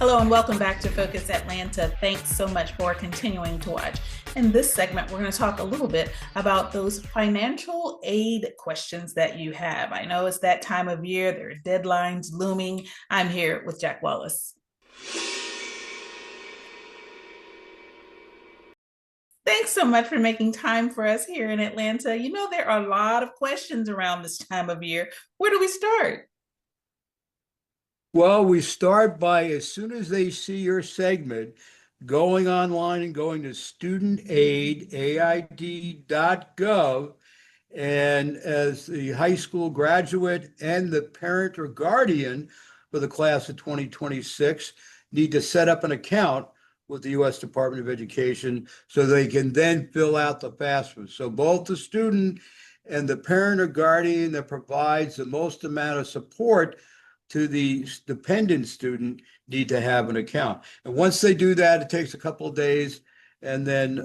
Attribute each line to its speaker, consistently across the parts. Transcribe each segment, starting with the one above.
Speaker 1: Hello and welcome back to Focus Atlanta. Thanks so much for continuing to watch. In this segment, we're going to talk a little bit about those financial aid questions that you have. I know it's that time of year, there are deadlines looming. I'm here with Jack Wallace. Thanks so much for making time for us here in Atlanta. You know, there are a lot of questions around this time of year. Where do we start?
Speaker 2: Well, we start by as soon as they see your segment, going online and going to studentaid.gov. And as the high school graduate and the parent or guardian for the class of 2026 need to set up an account with the U.S. Department of Education so they can then fill out the FAFSA. So both the student and the parent or guardian that provides the most amount of support to the dependent student need to have an account. And once they do that, it takes a couple of days, and then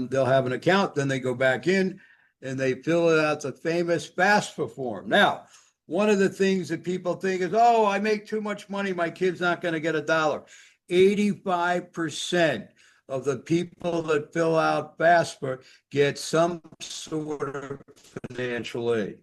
Speaker 2: they'll have an account. Then they go back in and they fill out the famous FAFSA form. Now, one of the things that people think is, oh, I make too much money, my kid's not going to get a dollar. 85% of the people that fill out FAFSA get some sort of financial aid.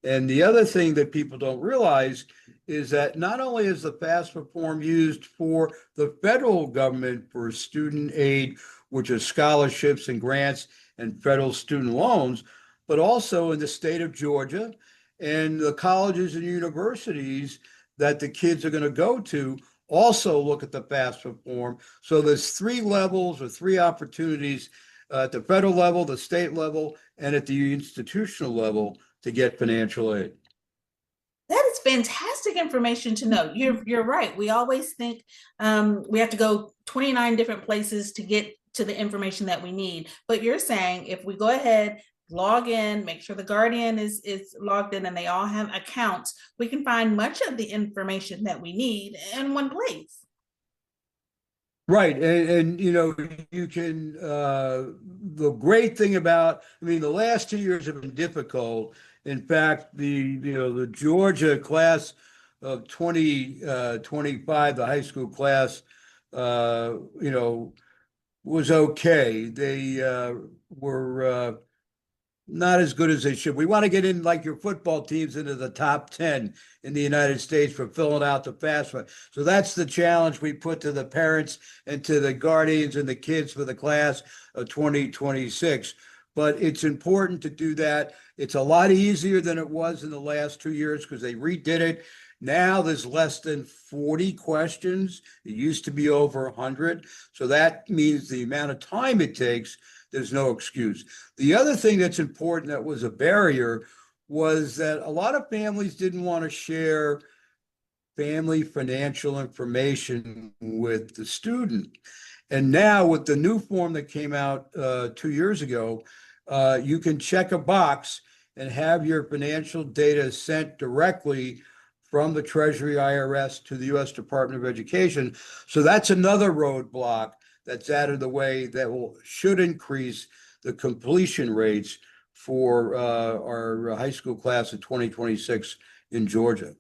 Speaker 2: And the other thing that people don't realize is that not only is the FAFSA form used for the federal government for student aid, which is scholarships and grants and federal student loans, but also in the state of Georgia and the colleges and universities that the kids are going to go to also look at the FAFSA form. So there's three levels or three opportunities at the federal level, the state level, and at the institutional level to get financial aid.
Speaker 1: That is fantastic information to know. You're right. We always think we have to go 29 different places to get to the information that we need. But you're saying if we go ahead, log in, make sure the guardian is logged in and they all have accounts, we can find much of the information that we need in one place.
Speaker 2: Right. And you know, you can, the great thing about, I mean, the last 2 years have been difficult. In fact, the Georgia class of 2025, the high school class, was okay. They were not as good as they should. We want to get in like your football teams into the top 10 in the United States for filling out the FAFSA. So that's the challenge we put to the parents and to the guardians and the kids for the class of 2026. But it's important to do that. It's a lot easier than it was in the last 2 years because they redid it. Now there's less than 40 questions. It used to be over 100. So that means the amount of time it takes, there's no excuse. The other thing that's important that was a barrier was that a lot of families didn't want to share family financial information with the student. And now with the new form that came out 2 years ago, you can check a box and have your financial data sent directly from the Treasury IRS to the U.S. Department of Education. So that's another roadblock that's out of the way that should increase the completion rates for our high school class of 2026 in Georgia.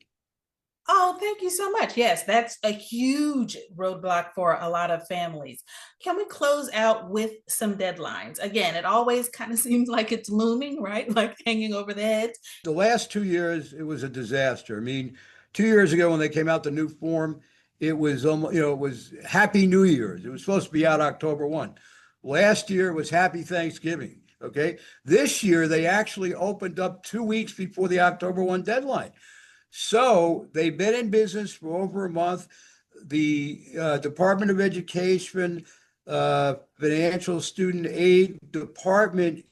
Speaker 1: Oh, thank you so much. Yes, that's a huge roadblock for a lot of families. Can we close out with some deadlines? Again, it always kind of seems like it's looming, right? Like hanging over the heads.
Speaker 2: The last 2 years, it was a disaster. I mean, 2 years ago when they came out the new form, it was almost, it was Happy New Year's. It was supposed to be out October 1. Last year was Happy Thanksgiving. Okay. This year, they actually opened up 2 weeks before the October 1 deadline. So they've been in business for over a month. The Department of Education, Financial Student Aid Department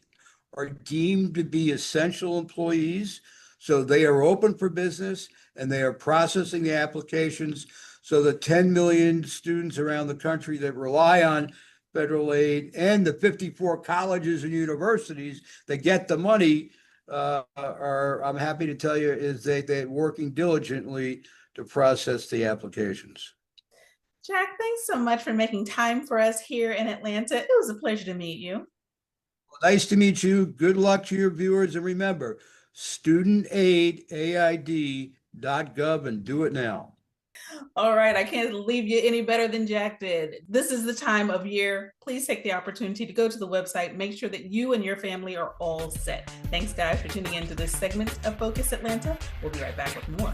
Speaker 2: are deemed to be essential employees. So they are open for business and they are processing the applications. So the 10 million students around the country that rely on federal aid and the 54 colleges and universities that get the money I'm happy to tell you, is they're working diligently to process the applications.
Speaker 1: Jack, thanks so much for making time for us here in Atlanta. It was a pleasure to meet you.
Speaker 2: Nice to meet you. Good luck to your viewers. And remember, studentaid.gov and do it now.
Speaker 1: All right, I can't leave you any better than Jack did. This is the time of year. Please take the opportunity to go to the website, make sure that you and your family are all set. Thanks, guys, for tuning into this segment of Focus Atlanta. We'll be right back with more.